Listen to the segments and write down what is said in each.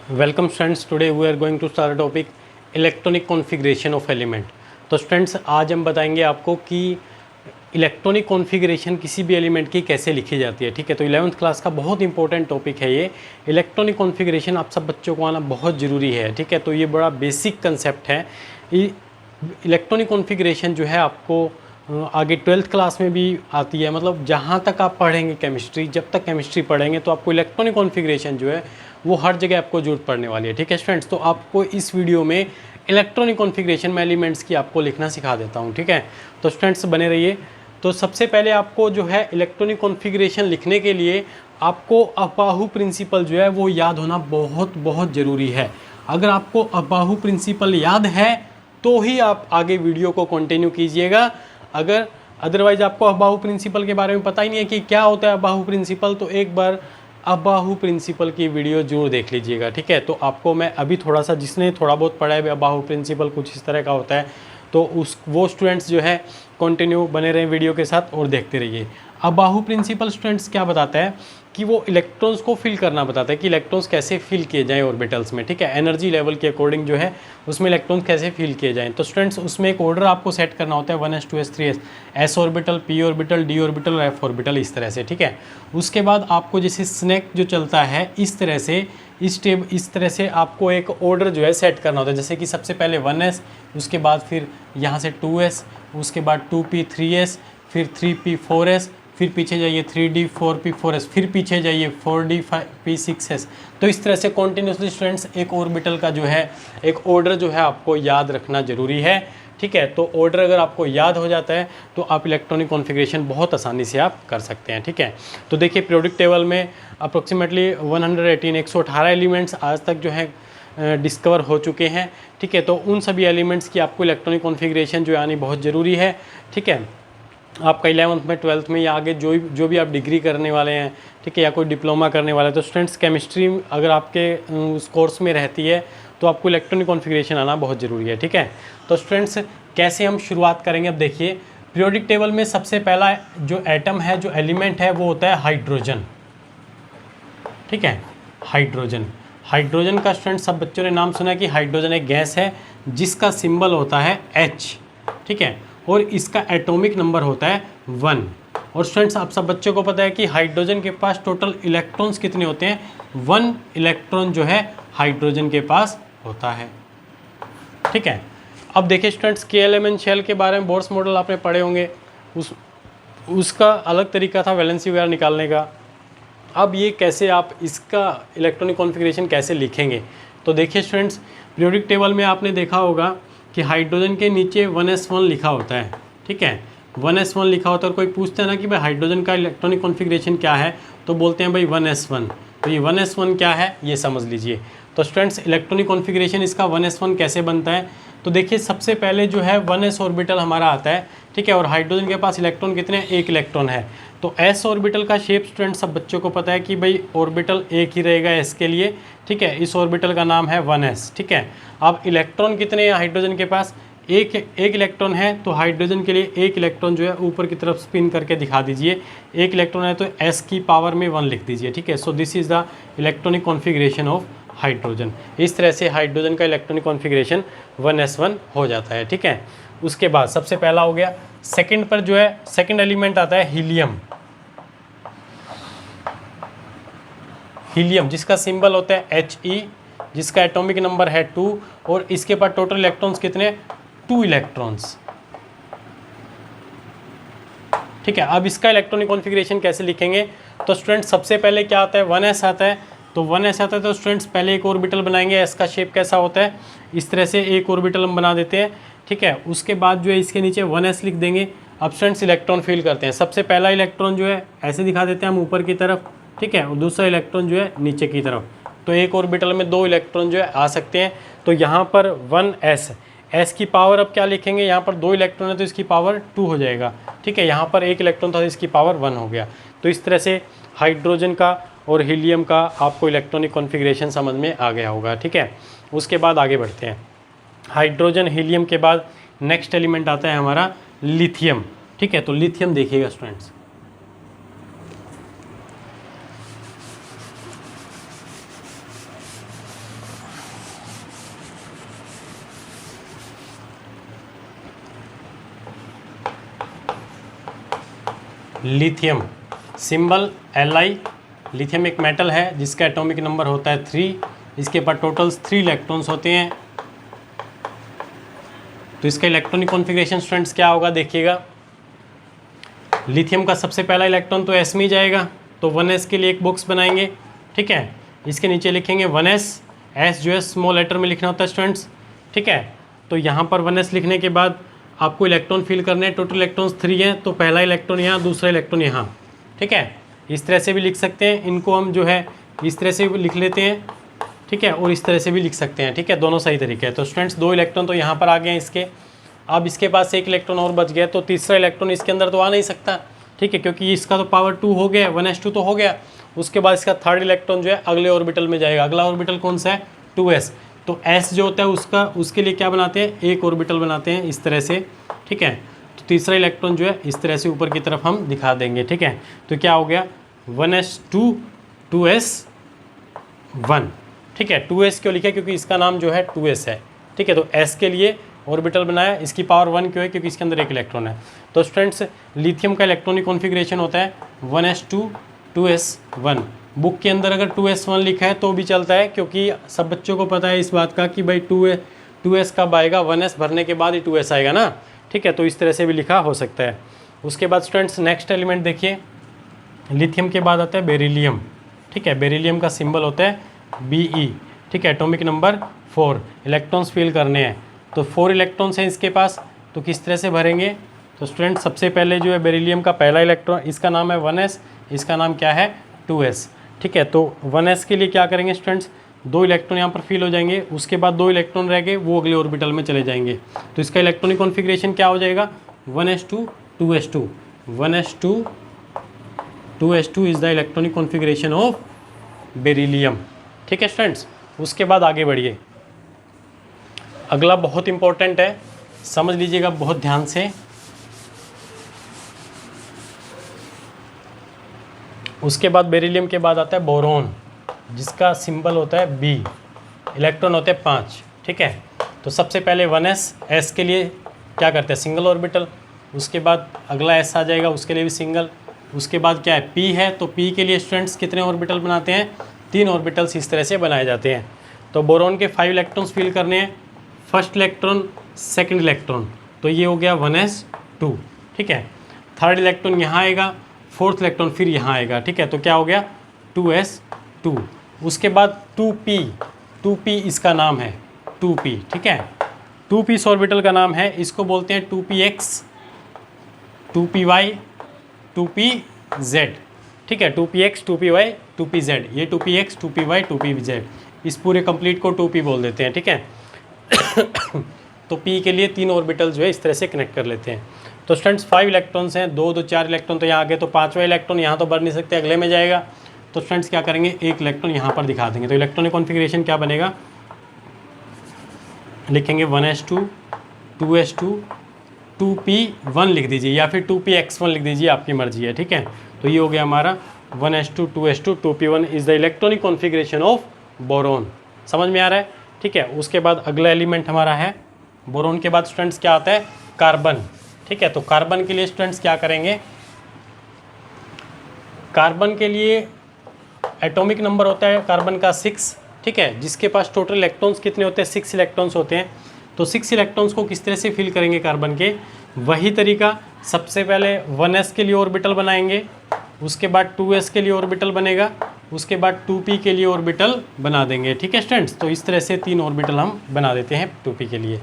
Welcome students, today we are going to start topic electronic configuration of element. तो students आज हम बताएंगे आपको कि इलेक्ट्रॉनिक कॉन्फ़िगरेशन किसी भी एलिमेंट की कैसे लिखी जाती है। ठीक है, तो 11th क्लास का बहुत इंपॉर्टेंट टॉपिक है ये। इलेक्ट्रॉनिक कॉन्फ़िगरेशन आप सब बच्चों को आना बहुत ज़रूरी है। ठीक है, तो ये बड़ा बेसिक कंसेप्ट है। इलेक्ट्रॉनिक कॉन्फ़िगरेशन जो है आपको आगे 12th क्लास में भी आती है। मतलब जहाँ तक आप पढ़ेंगे केमिस्ट्री, जब तक केमिस्ट्री पढ़ेंगे तो आपको इलेक्ट्रॉनिक कॉन्फ़िगरेशन जो है वो हर जगह आपको जरूरत पड़ने वाली है। ठीक है स्टूडेंट्स, तो आपको इस वीडियो में इलेक्ट्रॉनिक कॉन्फ़िगरेशन में एलिमेंट्स की आपको लिखना सिखा देता हूँ। ठीक है, तो स्टूडेंट्स बने रहिए। तो सबसे पहले आपको जो है इलेक्ट्रॉनिक कॉन्फ़िगरेशन लिखने के लिए आपको अपाहु प्रिंसिपल जो है वो याद होना बहुत बहुत ज़रूरी है। अगर आपको अपाहु प्रिंसिपल याद है तो ही आप आगे वीडियो को कंटिन्यू कीजिएगा। अगर अदरवाइज आपको अबाहु प्रिंसिपल के बारे में पता ही नहीं है कि क्या होता है अबाहु प्रिंसिपल, तो एक बार अबाहु प्रिंसिपल की वीडियो जरूर देख लीजिएगा। ठीक है, तो आपको मैं अभी थोड़ा सा, जिसने थोड़ा बहुत पढ़ा है अबाहु प्रिंसिपल कुछ इस तरह का होता है, तो वो स्टूडेंट्स जो है कंटिन्यू बने रहें वीडियो के साथ और देखते रहिए। अबाहु प्रिंसिपल स्टूडेंट्स क्या बताता है कि वो इलेक्ट्रॉन्स को फिल करना बताता है कि इलेक्ट्रॉन्स कैसे फिल किए जाएं ऑर्बिटल्स में। ठीक है, एनर्जी लेवल के अकॉर्डिंग जो है उसमें इलेक्ट्रॉन्स कैसे फिल किए जाएं। तो स्टूडेंट्स उसमें एक ऑर्डर आपको सेट करना होता है 1s 2s 3s, s orbital, p orbital, d orbital, f orbital, इस तरह से। ठीक है, उसके बाद आपको जैसे स्नैक जो चलता है इस तरह से इस तरह से आपको एक ऑर्डर जो है सेट करना होता है। जैसे कि सबसे पहले 1s, उसके बाद फिर यहाँ से 2s, उसके बाद 2p 3s, फिर 3p 4s, फिर पीछे जाइए 3d 4p 4s, फिर पीछे जाइए 4d 5p 6s। तो इस तरह से कॉन्टिन्यूसली स्टूडेंट्स एक ऑर्बिटल का जो है एक ऑर्डर जो है आपको याद रखना ज़रूरी है। ठीक है, तो ऑर्डर अगर आपको याद हो जाता है तो आप इलेक्ट्रॉनिक कॉन्फ़िगरेशन बहुत आसानी से आप कर सकते हैं। ठीक है, तो देखिए पीरियोडिक टेबल में अप्रोक्सीमेटली 118 एलिमेंट्स आज तक जो है डिस्कवर हो चुके हैं। ठीक है, तो उन सभी एलिमेंट्स की आपको इलेक्ट्रॉनिक कॉन्फ़िगरेशन जो आनी बहुत ज़रूरी है। ठीक है, आपका 11th में 12th में या आगे जो भी आप डिग्री करने वाले हैं, ठीक है, या कोई डिप्लोमा करने वाले हैं, तो स्टूडेंट्स केमिस्ट्री अगर आपके उस कोर्स में रहती है तो आपको इलेक्ट्रॉनिक कॉन्फ़िगरेशन आना बहुत ज़रूरी है। ठीक है, तो स्टूडेंट्स कैसे हम शुरुआत करेंगे, अब देखिए पीरियोडिक टेबल में सबसे पहला जो एटम है, जो एलिमेंट है, वो होता है हाइड्रोजन। ठीक है, हाइड्रोजन का स्टूडेंट सब बच्चों ने नाम सुना है कि हाइड्रोजन एक गैस है जिसका सिंबल होता है H। ठीक है, और इसका एटॉमिक नंबर होता है 1। और स्टूडेंट्स आप सब बच्चों को पता है कि हाइड्रोजन के पास टोटल इलेक्ट्रॉन्स कितने होते हैं, 1 इलेक्ट्रॉन जो है हाइड्रोजन के पास होता है। ठीक है, अब देखिए स्टूडेंट्स KLMN शेल के बारे में बोर्स मॉडल आपने पढ़े होंगे। उसका अलग तरीका था वैलेंसी वायर निकालने का। अब ये कैसे आप इसका इलेक्ट्रॉनिक कॉन्फ़िगरेशन कैसे लिखेंगे, तो देखिए स्टूडेंट्स पीरियोडिक टेबल में आपने देखा होगा कि हाइड्रोजन के नीचे 1s1 लिखा होता है। ठीक है, 1s1 लिखा होता है और कोई पूछता है ना कि भाई हाइड्रोजन का इलेक्ट्रॉनिक कॉन्फ़िगरेशन क्या है, तो बोलते हैं भाई 1s1। तो ये 1s1 क्या है ये समझ लीजिए। तो स्टूडेंट्स इलेक्ट्रॉनिक कॉन्फ़िगरेशन इसका 1s1 कैसे बनता है, तो देखिए सबसे पहले जो है 1s ऑर्बिटल हमारा आता है। ठीक है, और हाइड्रोजन के पास इलेक्ट्रॉन कितने हैं, 1 इलेक्ट्रॉन है। तो s ऑर्बिटल का शेप स्टूडेंट सब बच्चों को पता है कि भाई ऑर्बिटल एक ही रहेगा s के लिए। ठीक है, इस ऑर्बिटल का नाम है 1s। ठीक है, अब इलेक्ट्रॉन कितने हैं हाइड्रोजन के पास, एक इलेक्ट्रॉन है, तो हाइड्रोजन के लिए 1 इलेक्ट्रॉन जो है ऊपर की तरफ स्पिन करके दिखा दीजिए। 1 इलेक्ट्रॉन है तो s की पावर में 1 लिख दीजिए। ठीक है, so this is the electronic configuration of hydrogen. इस तरह से हाइड्रोजन का इलेक्ट्रॉनिक कॉन्फ़िगरेशन 1s1 हो जाता है। ठीक है, उसके बाद सबसे पहला हो गया। सेकंड पर जो है सेकंड एलिमेंट आता है हीलियम, जिसका सिंबल होता है He, जिसका एटॉमिक नंबर है 2 और इसके पास टोटल इलेक्ट्रॉन्स कितने, 2 इलेक्ट्रॉन्स। ठीक है, अब इसका इलेक्ट्रॉनिक कॉन्फ़िगरेशन कैसे लिखेंगे, तो स्टूडेंट सबसे पहले क्या आता है, 1s आता है। तो 1s आता है तो स्टूडेंट्स पहले एक ऑर्बिटल बनाएंगे। s का शेप कैसा होता है, इस तरह से एक ऑर्बिटल हम बना देते हैं। ठीक है, उसके बाद जो है इसके नीचे 1s लिख देंगे। अब स्टूडेंट्स इलेक्ट्रॉन फिल करते हैं। सबसे पहला इलेक्ट्रॉन जो है ऐसे दिखा देते हैं हम ऊपर की तरफ। ठीक है, और दूसरा इलेक्ट्रॉन जो है नीचे की तरफ। तो एक ऑर्बिटल में 2 इलेक्ट्रॉन जो है आ सकते हैं। तो यहाँ पर 1s की पावर अब क्या लिखेंगे, यहाँ पर 2 इलेक्ट्रॉन है तो इसकी पावर 2 हो जाएगा। ठीक है, यहाँ पर 1 इलेक्ट्रॉन था तो इसकी पावर 1 हो गया। तो इस तरह से हाइड्रोजन का और हीलियम का आपको इलेक्ट्रॉनिक कॉन्फ़िगरेशन समझ में आ गया होगा। ठीक है, उसके बाद आगे बढ़ते हैं। हाइड्रोजन हीलियम के बाद नेक्स्ट एलिमेंट आता है हमारा लिथियम। ठीक है, तो लिथियम देखिएगा students, lithium, symbol Li। Lithium एक मेटल है जिसका एटॉमिक नंबर होता है 3, इसके पास टोटल 3 इलेक्ट्रॉन्स होते हैं। तो इसका इलेक्ट्रॉनिक कॉन्फ़िगरेशन स्टूडेंट्स क्या होगा देखिएगा। लिथियम का सबसे पहला इलेक्ट्रॉन तो S में ही जाएगा, तो 1s के लिए एक बॉक्स बनाएंगे, ठीक है। इसके नीचे लिखेंगे 1s, S जो है स्मॉल लेटर में लिखना होता है स्टूडेंट्स, ठीक है। तो यहाँ पर 1s लिखने के बाद आपको इलेक्ट्रॉन फिल करने हैं, टोटल इलेक्ट्रॉन्स 3 हैं, तो पहला इलेक्ट्रॉन यहाँ, दूसरा इलेक्ट्रॉन यहाँ, ठीक है। इस तरह से भी लिख सकते हैं, इनको हम जो है इस तरह से भी लिख लेते हैं, ठीक है, और इस तरह से भी लिख सकते हैं, ठीक है, दोनों सही तरीके हैं। तो स्टूडेंट्स 2 इलेक्ट्रॉन तो यहाँ पर आ गए हैं इसके। अब इसके पास एक इलेक्ट्रॉन और बच गया, तो तीसरा इलेक्ट्रॉन इसके अंदर तो आ नहीं सकता, ठीक है, क्योंकि इसका तो पावर 2 हो गया, 1s2 तो हो गया। उसके बाद इसका थर्ड इलेक्ट्रॉन जो है अगले ऑर्बिटल में जाएगा। अगला ऑर्बिटल कौन सा है? 2s। तो s जो होता है उसके लिए क्या बनाते हैं? एक ऑर्बिटल बनाते हैं इस तरह से, ठीक है। तो तीसरा इलेक्ट्रॉन जो है इस तरह से ऊपर की तरफ हम दिखा देंगे, ठीक है। तो क्या हो गया? 1s2 2s1, ठीक है। 2s क्यों लिखा? क्योंकि इसका नाम जो है 2s है, ठीक है। तो s के लिए ऑर्बिटल बनाया, इसकी पावर 1 क्यों है? क्योंकि इसके अंदर एक इलेक्ट्रॉन है। तो स्टूडेंट्स लिथियम का इलेक्ट्रॉनिक कॉन्फ़िगरेशन होता है 1s2 2s1। बुक के अंदर अगर 2s1 लिखा है तो भी चलता है, क्योंकि सब बच्चों को पता है इस बात का कि भाई 2s कब आएगा? 1s भरने के बाद ही 2s आएगा ना, ठीक है। तो इस तरह से भी लिखा हो सकता है। उसके बाद स्टूडेंट्स नेक्स्ट एलिमेंट देखिए, लिथियम के बाद आता है बेरिलियम, ठीक है। बेरिलियम का सिंबल होता है Be, ठीक है। एटॉमिक नंबर 4, इलेक्ट्रॉन्स फिल करने हैं। तो 4 इलेक्ट्रॉन्स हैं इसके पास, तो किस तरह से भरेंगे? तो स्टूडेंट सबसे पहले जो है बेरिलियम का पहला इलेक्ट्रॉन, इसका नाम है 1s, इसका नाम क्या है? 2s, ठीक है। तो 1s के लिए क्या करेंगे स्टूडेंट्स? 2 इलेक्ट्रॉन यहाँ पर फिल हो जाएंगे, उसके बाद 2 इलेक्ट्रॉन रह गए, वो अगले ऑर्बिटल में चले जाएंगे। तो इसका इलेक्ट्रॉनिक कॉन्फ़िगरेशन क्या हो जाएगा? 1s2 2s2, 1s2 2s2 is the electronic configuration of beryllium, ठीक है स्टूडेंट्स। उसके बाद आगे बढ़िए, अगला बहुत इंपॉर्टेंट है, समझ लीजिएगा बहुत ध्यान से। उसके बाद बेरिलियम के बाद आता है बोरॉन, जिसका सिंबल होता है B, इलेक्ट्रॉन होते हैं 5, ठीक है। तो सबसे पहले 1s, S के लिए क्या करते हैं? Single orbital. उसके बाद अगला S आ जाएगा, उसके लिए भी सिंगल। उसके बाद क्या है? P है, तो P के लिए स्टूडेंट्स कितने ऑर्बिटल बनाते हैं? 3 ऑर्बिटल्स इस तरह से बनाए जाते हैं। तो बोरॉन के 5 इलेक्ट्रॉन्स फिल करने हैं, फर्स्ट इलेक्ट्रॉन, सेकंड इलेक्ट्रॉन, तो ये हो गया 1s2, ठीक है। थर्ड इलेक्ट्रॉन यहाँ आएगा, फोर्थ इलेक्ट्रॉन फिर यहाँ आएगा, ठीक है। तो क्या हो गया? 2s2। उसके बाद 2p इसका नाम है 2p, ठीक है। 2p इस ऑर्बिटल का नाम है, इसको बोलते हैं 2px 2py 2pz, ठीक है। 2px 2py 2pz, ये 2px 2py 2pz, इस पूरे कंप्लीट को 2p बोल देते हैं, ठीक है। तो p के लिए 3 ऑर्बिटल जो है इस तरह से कनेक्ट कर लेते हैं। तो स्टूडेंट्स 5 इलेक्ट्रॉन्स हैं, 2 4 इलेक्ट्रॉन तो यहाँ आ गए, तो 5वां इलेक्ट्रॉन यहाँ तो भर नहीं सकते, अगले में जाएगा। तो स्टूडेंट्स क्या करेंगे? एक इलेक्ट्रॉन यहाँ पर दिखा देंगे। तो इलेक्ट्रॉनिक कॉन्फ़िगरेशन क्या बनेगा? लिखेंगे 1s2 2s2 2p1 लिख दीजिए, या फिर 2px1 लिख दीजिए, आपकी मर्जी है, ठीक है। तो ये हो गया हमारा 1s2 2s2 2p1 is the electronic configuration of boron. समझ में आ रहा है, ठीक है। उसके बाद अगला एलिमेंट हमारा है बोरॉन के बाद स्टूडेंट्स क्या आता है? कार्बन, ठीक है। तो कार्बन के लिए स्टूडेंट्स क्या करेंगे? कार्बन के लिए एटॉमिक नंबर होता है कार्बन का 6, ठीक है, जिसके पास टोटल इलेक्ट्रॉन्स कितने होते हैं? 6 इलेक्ट्रॉन्स होते हैं। तो 6 इलेक्ट्रॉन्स को किस तरह से फिल करेंगे कार्बन के? वही तरीका, सबसे पहले 1s के लिए ऑर्बिटल बनाएंगे, उसके बाद 2s के लिए ऑर्बिटल बनेगा, उसके बाद 2p के लिए ऑर्बिटल बना देंगे, ठीक है स्टूडेंट्स। तो इस तरह से 3 ऑर्बिटल हम बना देते हैं 2p के लिए।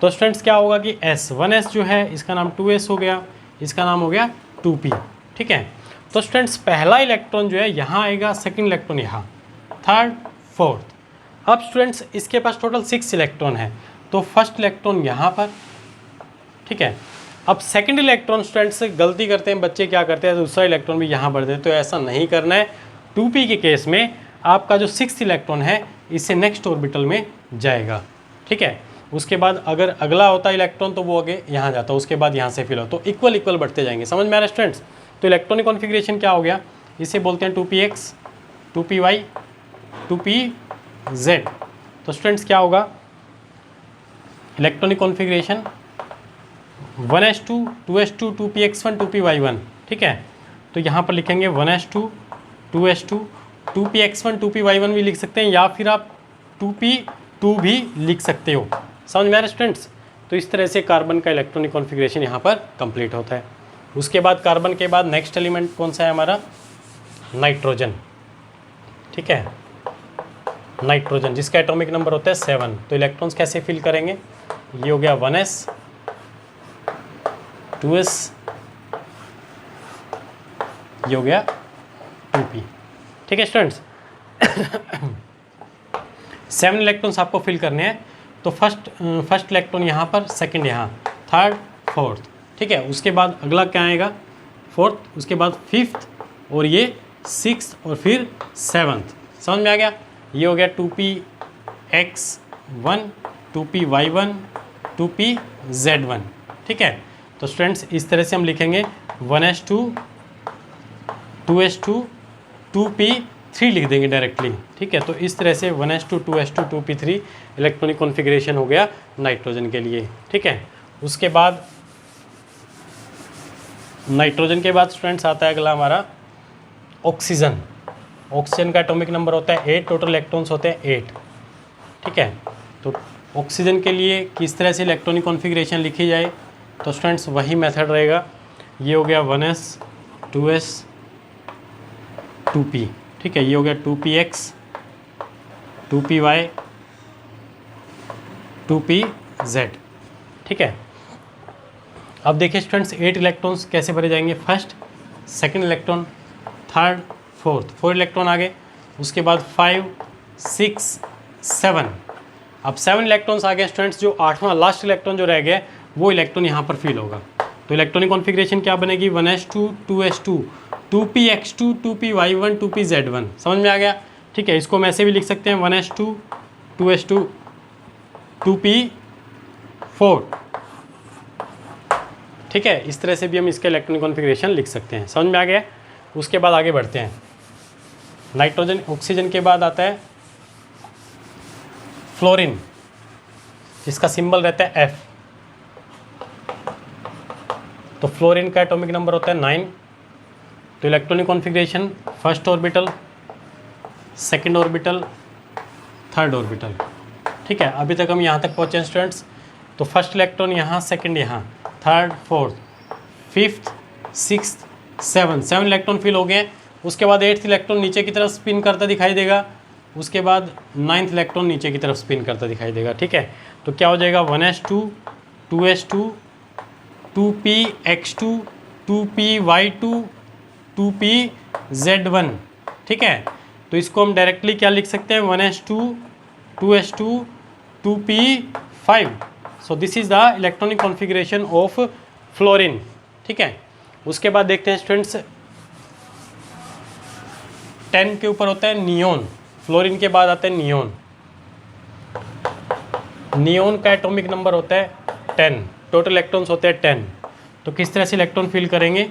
तो स्टूडेंट्स क्या होगा कि 1s जो है इसका नाम 2s हो गया, इसका नाम हो गया 2p, ठीक है। तो स्टूडेंट्स पहला इलेक्ट्रॉन जो है यहाँ आएगा, सेकंड इलेक्ट्रॉन यहाँ, थर्ड फोर्थ। अब स्टूडेंट्स इसके पास टोटल 6 इलेक्ट्रॉन है, तो फर्स्ट इलेक्ट्रॉन यहाँ पर, ठीक है। अब सेकंड इलेक्ट्रॉन स्टूडेंट्स गलती करते हैं बच्चे, क्या करते हैं? दूसरा इलेक्ट्रॉन भी यहाँ भर देते हैं, तो ऐसा नहीं करना है। 2p के केस में आपका जो 6th इलेक्ट्रॉन है इससे नेक्स्ट ऑर्बिटल में जाएगा, ठीक है। उसके बाद अगर अगला होता इलेक्ट्रॉन तो वो आगे यहाँ जाता, उसके बाद यहाँ से फिल हो, तो इक्वल इक्वल बढ़ते जाएंगे। समझ में आ रहा है स्टूडेंट्स? तो इलेक्ट्रॉनिक कॉन्फ़िगरेशन क्या हो गया? इसे बोलते हैं 2px 2py 2pz। तो स्टूडेंट्स क्या होगा? Electronic configuration 1s2 2s2 2px1 2py1, ठीक है। तो यहाँ पर लिखेंगे 1s2 2s2 2px1 2py1 भी लिख सकते हैं, या फिर आप 2p2 भी लिख सकते हो। समझ में आ रहा है स्टूडेंट्स? तो इस तरह से कार्बन का इलेक्ट्रॉनिक कॉन्फ़िगरेशन यहाँ पर कंप्लीट होता है। उसके बाद कार्बन के बाद नेक्स्ट एलिमेंट कौन सा है हमारा? नाइट्रोजन। ठीक है, नाइट्रोजन जिसका एटॉमिक नंबर होता है 7। तो इलेक्ट्रॉन्स कैसे फिल करेंगे? ये हो गया 1s 2s, ये हो गया 2p। ठीक है स्टूडेंट्स, 7 इलेक्ट्रॉन्स आपको फिल करने हैं। तो फर्स्ट इलेक्ट्रॉन यहाँ पर, सेकंड यहाँ, थर्ड, फोर्थ। ठीक है, उसके बाद अगला क्या आएगा? फोर्थ, उसके बाद फिफ्थ, और ये सिक्स, और फिर सेवन्थ। समझ में आ गया? ये हो गया 2px1 2py1 2pz1। ठीक है, तो स्टूडेंट्स इस तरह से हम लिखेंगे 1s2 2s2 2p3 लिख देंगे डायरेक्टली। ठीक है, तो इस तरह से 1s2 2s2 2p3 electronic configuration हो गया नाइट्रोजन के लिए। ठीक है, उसके बाद नाइट्रोजन के बाद स्टूडेंट्स आता है अगला हमारा ऑक्सीजन। ऑक्सीजन का एटॉमिक नंबर होता है 8, टोटल इलेक्ट्रॉन्स होते हैं 8। ठीक है, तो ऑक्सीजन के लिए किस तरह से इलेक्ट्रॉनिक कॉन्फ़िगरेशन लिखी जाए? तो स्टूडेंट्स वही मेथड रहेगा। ये हो गया 1s 2s 2p। ठीक है, ये हो गया 2px 2py 2pz। ठीक है, अब देखिए स्टूडेंट्स 8 इलेक्ट्रॉन्स कैसे भरे जाएंगे? First, second electron, third, fourth, 4 electron आ गए। उसके बाद 5 6 7। अब 7 इलेक्ट्रॉन्स आ गए स्टूडेंट्स। जो 8वां लास्ट इलेक्ट्रॉन जो रह गया वो इलेक्ट्रॉन यहाँ पर फिल होगा। तो इलेक्ट्रॉनिक कॉन्फ़िगरेशन क्या बनेगी? 1s2 2s2 2px2 2py1 2pz1। समझ में आ गया? ठीक है, इसको हम ऐसे भी लिख सकते हैं 1s2 2s2 2p4। ठीक है, इस तरह से भी हम इसका इलेक्ट्रॉनिक कॉन्फ़िगरेशन लिख सकते हैं। समझ में आ गया? उसके बाद आगे बढ़ते हैं। नाइट्रोजन ऑक्सीजन के बाद आता है फ्लोरीन, जिसका सिंबल रहता है F। तो फ्लोरीन का एटॉमिक नंबर होता है 9। तो electronic configuration first orbital, second orbital, third orbital. ठीक है, अभी तक हम यहाँ तक पहुँचे स्टूडेंट्स। तो फर्स्ट इलेक्ट्रॉन यहाँ, सेकंड यहाँ, third, fourth, fifth, sixth, 7 electron fill हो गए। उसके बाद 8th इलेक्ट्रॉन नीचे की तरफ स्पिन करता दिखाई देगा। उसके बाद 9th इलेक्ट्रॉन नीचे की तरफ स्पिन करता दिखाई देगा। ठीक है, तो क्या हो जाएगा? 1s2 2s2 2px2 2py2 2pz1। ठीक है, तो इसको हम डायरेक्टली क्या लिख सकते हैं? 1s2 2s2 2p5। So this is the electronic configuration of fluorine. ठीक है, उसके बाद देखते हैं स्टूडेंट्स 10 के ऊपर होता है नियोन। फ्लोरीन के बाद आता है नियोन। नियोन का एटॉमिक नंबर होता है 10, टोटल इलेक्ट्रॉन्स होते हैं 10। तो किस तरह से इलेक्ट्रॉन फिल करेंगे?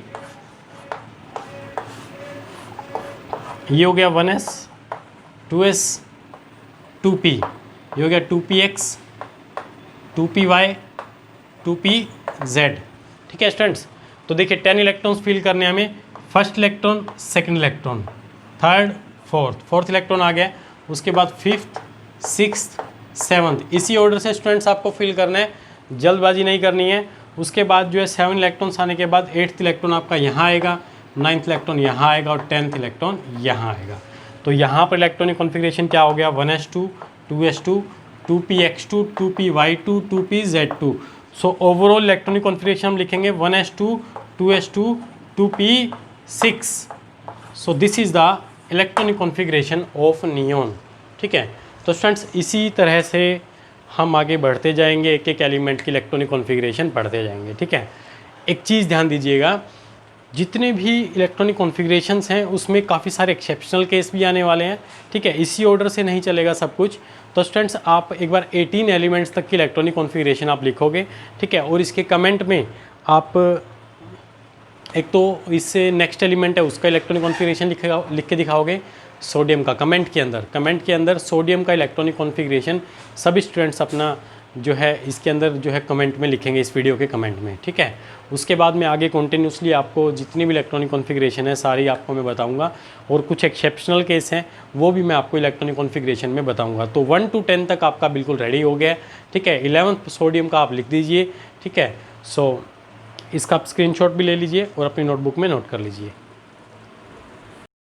ये हो गया 1s 2s 2p, ये हो गया 2px 2py 2pz। ठीक है स्टूडेंट्स, तो देखिए 10 इलेक्ट्रॉन्स फिल करने हमें। First electron, second electron, third, fourth electron आ गया। उसके बाद फिफ्थ, सिक्स्थ, सेवन्थ, इसी ऑर्डर से स्टूडेंट्स आपको फिल करना है, जल्दबाजी नहीं करनी है। उसके बाद जो है 7 इलेक्ट्रॉन्स आने के बाद 8th इलेक्ट्रॉन आपका यहाँ आएगा, 9th इलेक्ट्रॉन यहाँ आएगा, और 10th इलेक्ट्रॉन यहाँ आएगा। तो यहाँ पर इलेक्ट्रॉनिक कॉन्फ़िगरेशन क्या हो गया? 1s2 2s2 2px2 2py2 2pz2। So overall electronic configuration हम लिखेंगे 1s2 2s2 2p6। So this is the electronic configuration of neon. ठीक है, तो स्टूडेंट्स इसी तरह से हम आगे बढ़ते जाएंगे, एक एक एलिमेंट की इलेक्ट्रॉनिक कॉन्फ़िगरेशन पढ़ते जाएंगे। ठीक है, एक चीज़ ध्यान दीजिएगा, जितने भी इलेक्ट्रॉनिक कॉन्फ़िगरेशंस हैं उसमें काफ़ी सारे एक्सेप्शनल केस भी आने वाले हैं। ठीक है, इसी ऑर्डर से नहीं चलेगा सब कुछ। तो स्टूडेंट्स आप एक बार 18 एलिमेंट्स तक की इलेक्ट्रॉनिक कॉन्फ़िगरेशन आप लिखोगे। ठीक है, और इसके कमेंट में आप एक तो इससे नेक्स्ट एलिमेंट है उसका इलेक्ट्रॉनिक कॉन्फ़िगरेशन लिख के दिखाओगे सोडियम का। कमेंट के अंदर सोडियम का इलेक्ट्रॉनिक कॉन्फ़िगरेशन सभी स्टूडेंट्स अपना जो है इसके अंदर जो है कमेंट में लिखेंगे, इस वीडियो के कमेंट में, ठीक है। उसके बाद में आगे कंटिन्यूसली आपको जितनी भी इलेक्ट्रॉनिक कॉन्फ़िगरेशन है सारी आपको मैं बताऊंगा, और कुछ एक्सेप्शनल केस हैं वो भी मैं आपको इलेक्ट्रॉनिक कॉन्फ़िगरेशन में बताऊंगा। तो 1 to 10 तक आपका बिल्कुल रेडी हो गया है, ठीक है। 11th सोडियम का आप लिख दीजिए, ठीक है। सो इसका आप स्क्रीनशॉट भी ले लीजिए और अपनी नोटबुक में नोट कर लीजिए।